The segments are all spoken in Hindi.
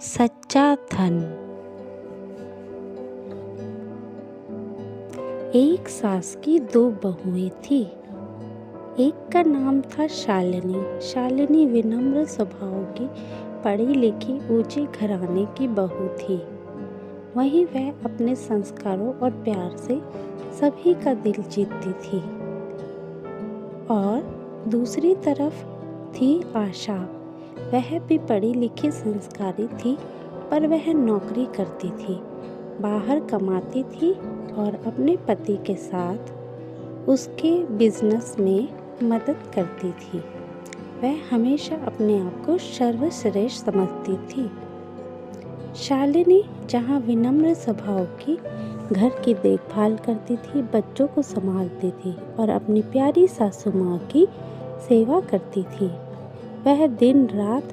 सच्चा धन। एक सास की दो बहुएं थी। एक का नाम था शालिनी। शालिनी विनम्र स्वभाव की, पढ़ी लिखी, ऊंचे घराने की बहू थी। वहीं वह अपने संस्कारों और प्यार से सभी का दिल जीतती थी। और दूसरी तरफ थी आशा। वह भी पढ़ी लिखी, संस्कारी थी, पर वह नौकरी करती थी, बाहर कमाती थी और अपने पति के साथ उसके बिजनेस में मदद करती थी। वह हमेशा अपने आप को सर्वश्रेष्ठ समझती थी। शालिनी जहाँ विनम्र स्वभाव की, घर की देखभाल करती थी, बच्चों को संभालती थी और अपनी प्यारी सासू माँ की सेवा करती थी, वह दिन रात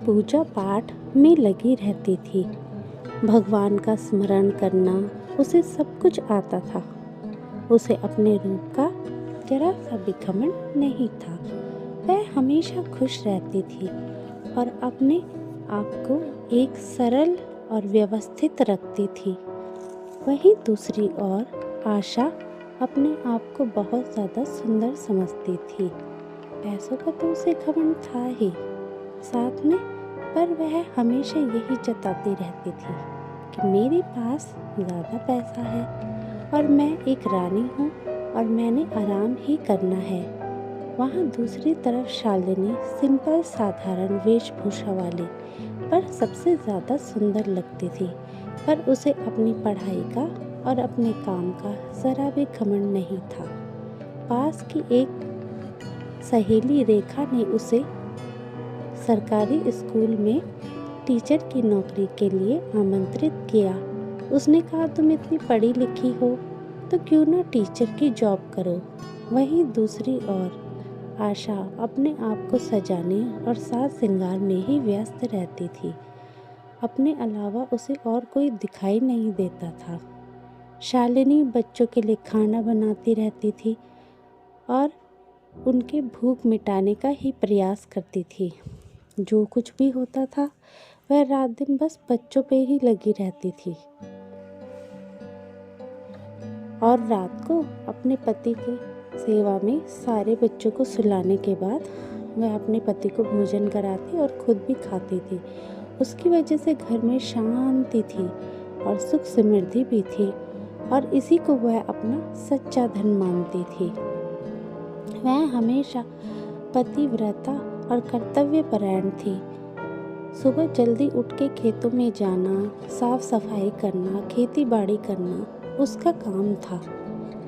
पूजा पाठ में लगी रहती थी। भगवान का स्मरण करना उसे सब कुछ आता था। उसे अपने रूप का जरा सा भी घमंड नहीं था। वह हमेशा खुश रहती थी और अपने आप को एक सरल और व्यवस्थित रखती थी। वहीं दूसरी ओर आशा अपने आप को बहुत ज़्यादा सुंदर समझती थी। पैसों का तो उसे घमंड था ही साथ में, पर वह हमेशा यही जताती रहती थी कि मेरे पास ज़्यादा पैसा है और मैं एक रानी हूँ और मैंने आराम ही करना है। वहाँ दूसरी तरफ शालिनी सिंपल साधारण वेशभूषा वाली, पर सबसे ज़्यादा सुंदर लगती थी। पर उसे अपनी पढ़ाई का और अपने काम का ज़रा भी घमंड नहीं था। पास की एक सहेली रेखा ने उसे सरकारी स्कूल में टीचर की नौकरी के लिए आमंत्रित किया। उसने कहा, तुम इतनी पढ़ी लिखी हो तो क्यों ना टीचर की जॉब करो। वहीं दूसरी ओर आशा अपने आप को सजाने और साज श्रृंगार में ही व्यस्त रहती थी। अपने अलावा उसे और कोई दिखाई नहीं देता था। शालिनी बच्चों के लिए खाना बनाती रहती थी और उनके भूख मिटाने का ही प्रयास करती थी। जो कुछ भी होता था वह रात दिन बस बच्चों पे ही लगी रहती थी। और रात को अपने पति की सेवा में सारे बच्चों को सुलाने के बाद वह अपने पति को भोजन कराती और खुद भी खाती थी। उसकी वजह से घर में शांति थी और सुख समृद्धि भी थी और इसी को वह अपना सच्चा धन मानती थी। वह हमेशा पतिव्रता और कर्तव्यपरायण थी। सुबह जल्दी उठ के खेतों में जाना, साफ सफाई करना, खेती बाड़ी करना उसका काम था।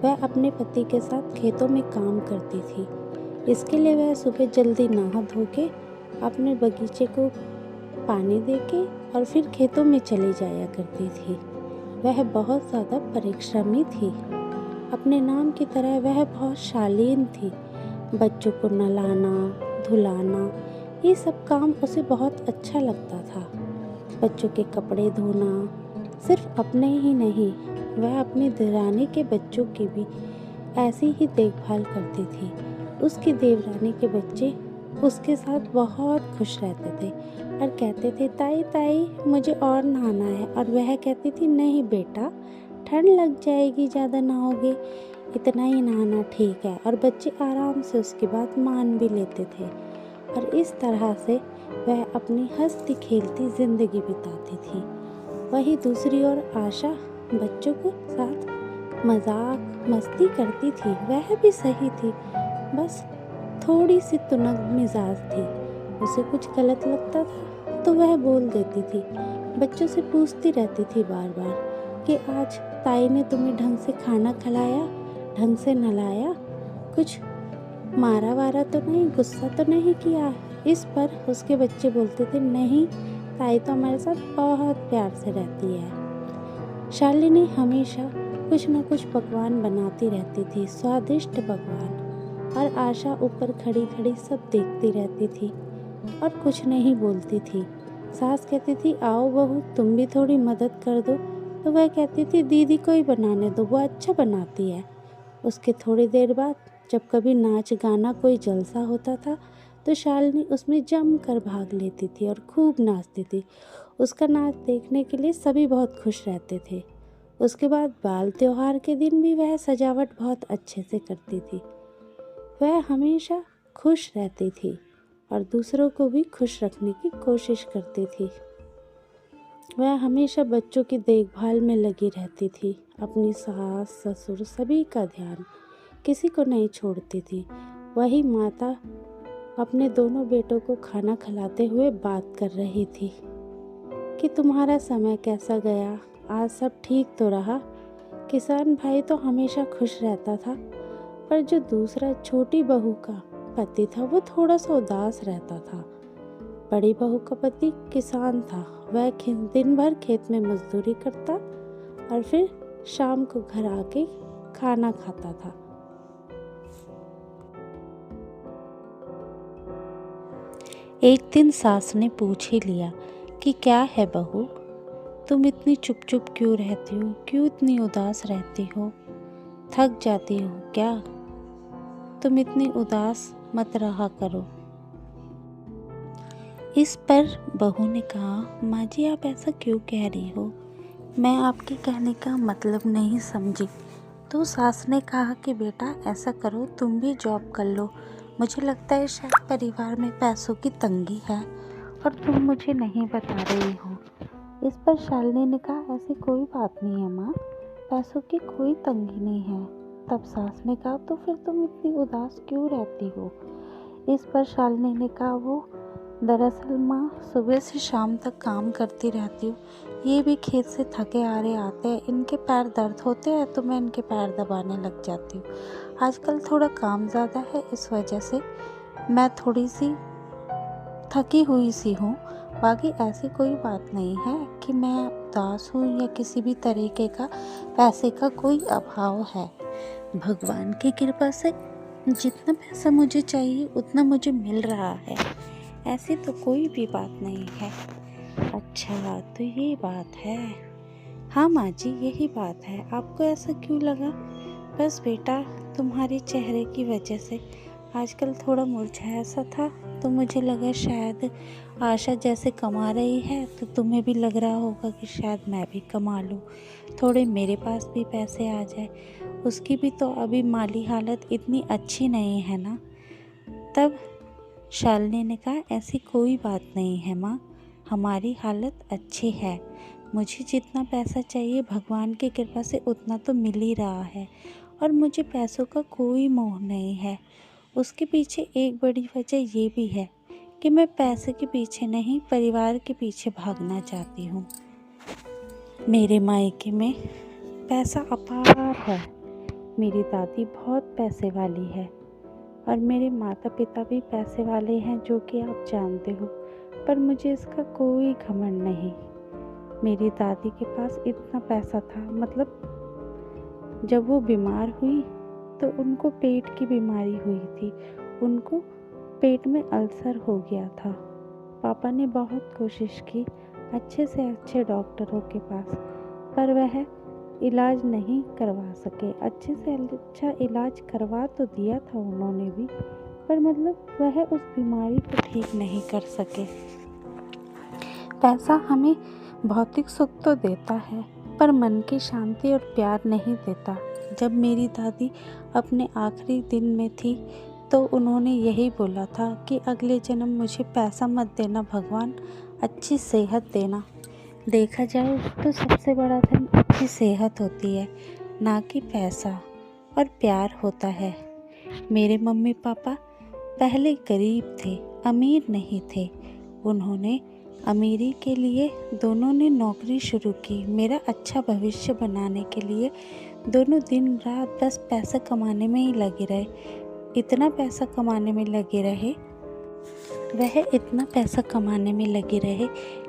वह अपने पति के साथ खेतों में काम करती थी। इसके लिए वह सुबह जल्दी नहा धो के अपने बगीचे को पानी दे के और फिर खेतों में चली जाया करती थी। वह बहुत ज़्यादा परिश्रमी थी। अपने नाम की तरह वह बहुत शालीन थी। बच्चों को नहलाना, धुलाना, ये सब काम उसे बहुत अच्छा लगता था। बच्चों के कपड़े धोना, सिर्फ अपने ही नहीं, वह अपनी देवरानी के बच्चों की भी ऐसी ही देखभाल करती थी। उसकी देवरानी के बच्चे उसके साथ बहुत खुश रहते थे और कहते थे, ताई ताई मुझे और नहाना है। और वह कहती थी, नहीं बेटा, ठंड लग जाएगी, ज़्यादा नहाओगे, इतना ही नहाना ठीक है। और बच्चे आराम से उसकी बात मान भी लेते थे और इस तरह से वह अपनी हंसती खेलती ज़िंदगी बिताती थी। वहीं दूसरी ओर आशा बच्चों के साथ मजाक मस्ती करती थी। वह भी सही थी, बस थोड़ी सी तुनक मिजाज थी। उसे कुछ गलत लगता था तो वह बोल देती थी। बच्चों से पूछती रहती थी बार बार कि आज ताई ने तुम्हें ढंग से खाना खिलाया, ढंग से नहलाया, कुछ मारा वारा तो नहीं, गुस्सा तो नहीं किया। इस पर उसके बच्चे बोलते थे, नहीं, ताई तो हमारे साथ बहुत प्यार से रहती है। शालिनी हमेशा कुछ न कुछ पकवान बनाती रहती थी, स्वादिष्ट पकवान, और आशा ऊपर खड़ी खड़ी सब देखती रहती थी और कुछ नहीं बोलती थी। सास कहती थी, आओ बहू तुम भी थोड़ी मदद कर दो, तो वह कहती थी, दीदी को ही बनाने दो, वो अच्छा बनाती है। उसके थोड़ी देर बाद जब कभी नाच गाना कोई जलसा होता था तो शालिनी उसमें जमकर भाग लेती थी और खूब नाचती थी। उसका नाच देखने के लिए सभी बहुत खुश रहते थे। उसके बाद बाल त्योहार के दिन भी वह सजावट बहुत अच्छे से करती थी। वह हमेशा खुश रहती थी और दूसरों को भी खुश रखने की कोशिश करती थी। वह हमेशा बच्चों की देखभाल में लगी रहती थी। अपनी सास ससुर सभी का ध्यान किसी को नहीं छोड़ती थी। वही माता अपने दोनों बेटों को खाना खिलाते हुए बात कर रही थी कि तुम्हारा समय कैसा गया, आज सब ठीक तो रहा। किसान भाई तो हमेशा खुश रहता था, पर जो दूसरा छोटी बहू का पति था वो थोड़ा सा उदास रहता था। बड़ी बहू का पति किसान था। वह दिन भर खेत में मजदूरी करता और फिर शाम को घर आके खाना खाता था। एक दिन सास ने पूछ ही लिया कि क्या है बहू, तुम इतनी चुप चुप क्यों रहती हो, क्यों इतनी उदास रहती हो, थक जाती हो क्या? तुम इतनी उदास मत रहा करो। इस पर बहू ने कहा, माँ जी आप ऐसा क्यों कह रही हो, मैं आपके कहने का मतलब नहीं समझी। तो सास ने कहा कि बेटा ऐसा करो, तुम भी जॉब कर लो, मुझे लगता है शायद परिवार में पैसों की तंगी है और तुम मुझे नहीं बता रही हो। इस पर शालिनी ने कहा, ऐसी कोई बात नहीं है माँ, पैसों की कोई तंगी नहीं है। तब सास ने कहा, तो फिर तुम इतनी उदास क्यों रहती हो? इस पर शालिनी ने कहा, वो दरअसल माँ सुबह से शाम तक काम करती रहती हूँ, ये भी खेत से थके आ रहे आते हैं, इनके पैर दर्द होते हैं तो मैं इनके पैर दबाने लग जाती हूँ। आजकल थोड़ा काम ज़्यादा है, इस वजह से मैं थोड़ी सी थकी हुई सी हूँ। बाकी ऐसी कोई बात नहीं है कि मैं उदास हूँ या किसी भी तरीके का पैसे का कोई अभाव है। भगवान की कृपा से जितना पैसा मुझे चाहिए उतना मुझे मिल रहा है, ऐसी तो कोई भी बात नहीं है। अच्छा तो ये बात है। हाँ माँ जी यही बात है, आपको ऐसा क्यों लगा? बस बेटा तुम्हारे चेहरे की वजह से आजकल थोड़ा मुरझाया सा था, तो मुझे लगा शायद आशा जैसे कमा रही है तो तुम्हें भी लग रहा होगा कि शायद मैं भी कमा लूँ, थोड़े मेरे पास भी पैसे आ जाए। उसकी भी तो अभी माली हालत इतनी अच्छी नहीं है ना। तब शालिनी ने कहा, ऐसी कोई बात नहीं है माँ, हमारी हालत अच्छी है, मुझे जितना पैसा चाहिए भगवान की कृपा से उतना तो मिल ही रहा है और मुझे पैसों का कोई मोह नहीं है। उसके पीछे एक बड़ी वजह ये भी है कि मैं पैसे के पीछे नहीं, परिवार के पीछे भागना चाहती हूँ। मेरे मायके में पैसा अपार है, मेरी दादी बहुत पैसे वाली है और मेरे माता पिता भी पैसे वाले हैं, जो कि आप जानते हो, पर मुझे इसका कोई घमंड नहीं। मेरी दादी के पास इतना पैसा था, मतलब जब वो बीमार हुई तो उनको पेट की बीमारी हुई थी, उनको पेट में अल्सर हो गया था। पापा ने बहुत कोशिश की अच्छे से अच्छे डॉक्टरों के पास, पर वह इलाज नहीं करवा सके। अच्छे से अच्छा इलाज करवा तो दिया था उन्होंने भी, पर मतलब वह उस बीमारी को ठीक नहीं कर सके। पैसा हमें भौतिक सुख तो देता है, पर मन की शांति और प्यार नहीं देता। जब मेरी दादी अपने आखिरी दिन में थी तो उन्होंने यही बोला था कि अगले जन्म मुझे पैसा मत देना भगवान, अच्छी सेहत देना। देखा जाए तो सबसे बड़ा धन अच्छी सेहत होती है, ना कि पैसा और प्यार होता है। मेरे मम्मी पापा पहले गरीब थे, अमीर नहीं थे। उन्होंने अमीरी के लिए दोनों ने नौकरी शुरू की, मेरा अच्छा भविष्य बनाने के लिए दोनों दिन रात बस पैसा कमाने में ही लगे रहे। इतना पैसा कमाने में लगे रहे, वह इतना पैसा कमाने में लगे रहे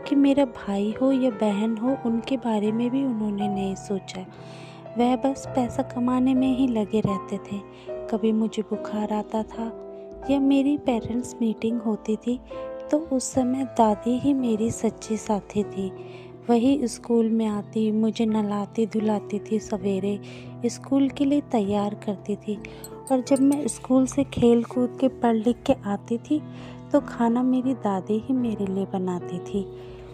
कि मेरा भाई हो या बहन हो उनके बारे में भी उन्होंने नहीं सोचा। वह बस पैसा कमाने में ही लगे रहते थे। कभी मुझे बुखार आता था या मेरी पेरेंट्स मीटिंग होती थी तो उस समय दादी ही मेरी सच्ची साथी थी। वही स्कूल में आती, मुझे नहलाती धुलाती थी सवेरे, स्कूल के लिए तैयार करती थी। और जब मैं स्कूल से खेल कूद के पढ़ लिख के आती थी तो खाना मेरी दादी ही मेरे लिए बनाती थी।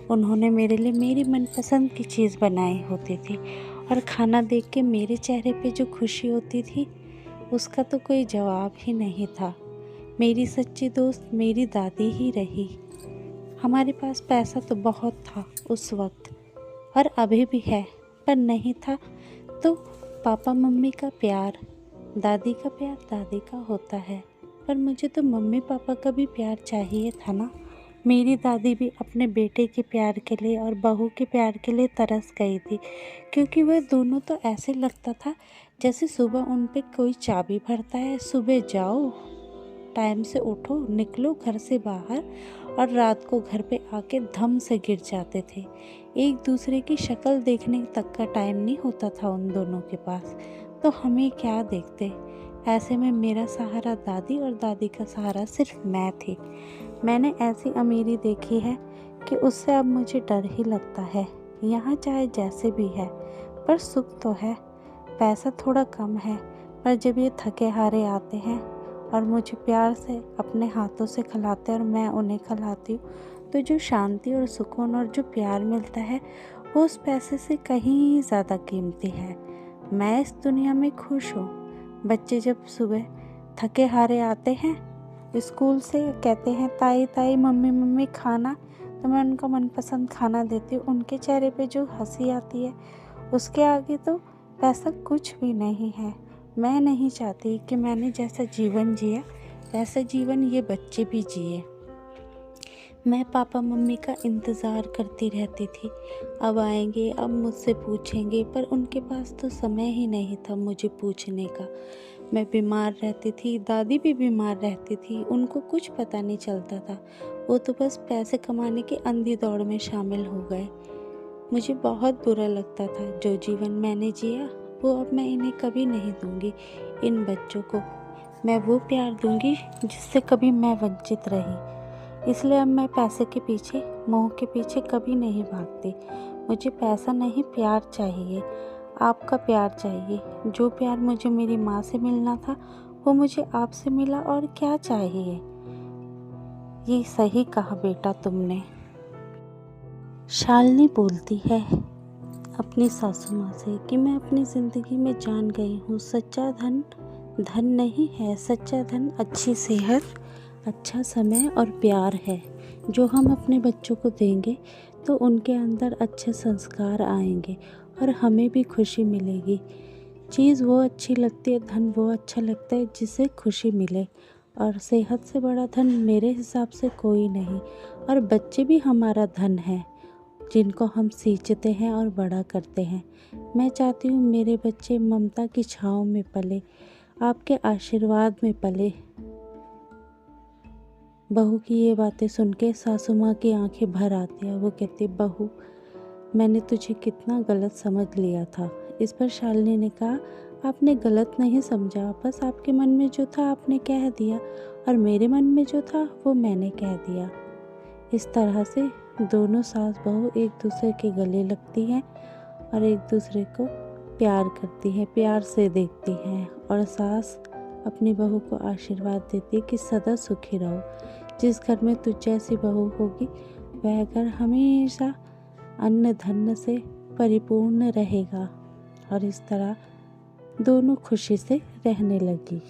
उन्होंने मेरे लिए मेरी मनपसंद की चीज़ बनाई होती थी और खाना देख के मेरे चेहरे पे जो खुशी होती थी उसका तो कोई जवाब ही नहीं था। मेरी सच्ची दोस्त मेरी दादी ही रही। हमारे पास पैसा तो बहुत था उस वक्त और अभी भी है, पर नहीं था तो पापा मम्मी का प्यार, दादी का प्यार दादी का होता है, पर मुझे तो मम्मी पापा का भी प्यार चाहिए था ना। मेरी दादी भी अपने बेटे के प्यार के लिए और बहू के प्यार के लिए तरस गई थी, क्योंकि वह दोनों तो ऐसे लगता था जैसे सुबह उन पे कोई चाबी भरता है, सुबह जाओ, टाइम से उठो, निकलो घर से बाहर और रात को घर पे आके धम से गिर जाते थे। एक दूसरे की शक्ल देखने तक का टाइम नहीं होता था उन दोनों के पास, तो हमें क्या देखते। ऐसे में मेरा सहारा दादी और दादी का सहारा सिर्फ मैं थी। मैंने ऐसी अमीरी देखी है कि उससे अब मुझे डर ही लगता है। यहाँ चाहे जैसे भी है पर सुख तो है। पैसा थोड़ा कम है, पर जब ये थके हारे आते हैं और मुझे प्यार से अपने हाथों से खिलाते हैं और मैं उन्हें खिलाती हूँ, तो जो शांति और सुकून और जो प्यार मिलता है वो उस पैसे से कहीं ज़्यादा कीमती है। मैं इस दुनिया में खुश हूँ। बच्चे जब सुबह थके हारे आते हैं स्कूल से, कहते हैं ताई ताई मम्मी मम्मी खाना, तो मैं उनका मनपसंद खाना देती हूँ। उनके चेहरे पे जो हंसी आती है उसके आगे तो पैसा कुछ भी नहीं है। मैं नहीं चाहती कि मैंने जैसा जीवन जिया वैसा जीवन ये बच्चे भी जिए। मैं पापा मम्मी का इंतज़ार करती रहती थी, अब आएंगे, अब मुझसे पूछेंगे, पर उनके पास तो समय ही नहीं था मुझे पूछने का। मैं बीमार रहती थी, दादी भी बीमार रहती थी, उनको कुछ पता नहीं चलता था। वो तो बस पैसे कमाने की अंधी दौड़ में शामिल हो गए। मुझे बहुत बुरा लगता था। जो जीवन मैंने जिया वो अब मैं इन्हें कभी नहीं दूंगी। इन बच्चों को मैं वो प्यार दूंगी जिससे कभी मैं वंचित रही। इसलिए अब मैं पैसे के पीछे, मोह के पीछे कभी नहीं भागती। मुझे पैसा नहीं, प्यार चाहिए, आपका प्यार चाहिए। जो प्यार मुझे मेरी माँ से मिलना था वो मुझे आपसे मिला, और क्या चाहिए। ये सही कहा बेटा तुमने। शालिनी बोलती है अपनी सासू माँ से कि मैं अपनी ज़िंदगी में जान गई हूँ, सच्चा धन धन नहीं है, सच्चा धन अच्छी सेहत, अच्छा समय और प्यार है। जो हम अपने बच्चों को देंगे तो उनके अंदर अच्छे संस्कार आएंगे और हमें भी खुशी मिलेगी। चीज़ वो अच्छी लगती है, धन वो अच्छा लगता है जिसे खुशी मिले, और सेहत से बड़ा धन मेरे हिसाब से कोई नहीं। और बच्चे भी हमारा धन है जिनको हम सींचते हैं और बड़ा करते हैं। मैं चाहती हूँ मेरे बच्चे ममता की छाँव में पले, आपके आशीर्वाद में पले। बहू की ये बातें सुन के सासू माँ की आंखें भर आती हैं। वो कहती, बहू मैंने तुझे कितना गलत समझ लिया था। इस पर शालिनी ने कहा, आपने गलत नहीं समझा, बस आपके मन में जो था आपने कह दिया और मेरे मन में जो था वो मैंने कह दिया। इस तरह से दोनों सास बहू एक दूसरे के गले लगती हैं और एक दूसरे को प्यार करती हैं, प्यार से देखती हैं। और सास अपनी बहू को आशीर्वाद देती है कि सदा सुखी रहो। जिस घर में तुझ जैसी बहू होगी वह घर हमेशा अन्न धन से परिपूर्ण रहेगा। और इस तरह दोनों खुशी से रहने लगी।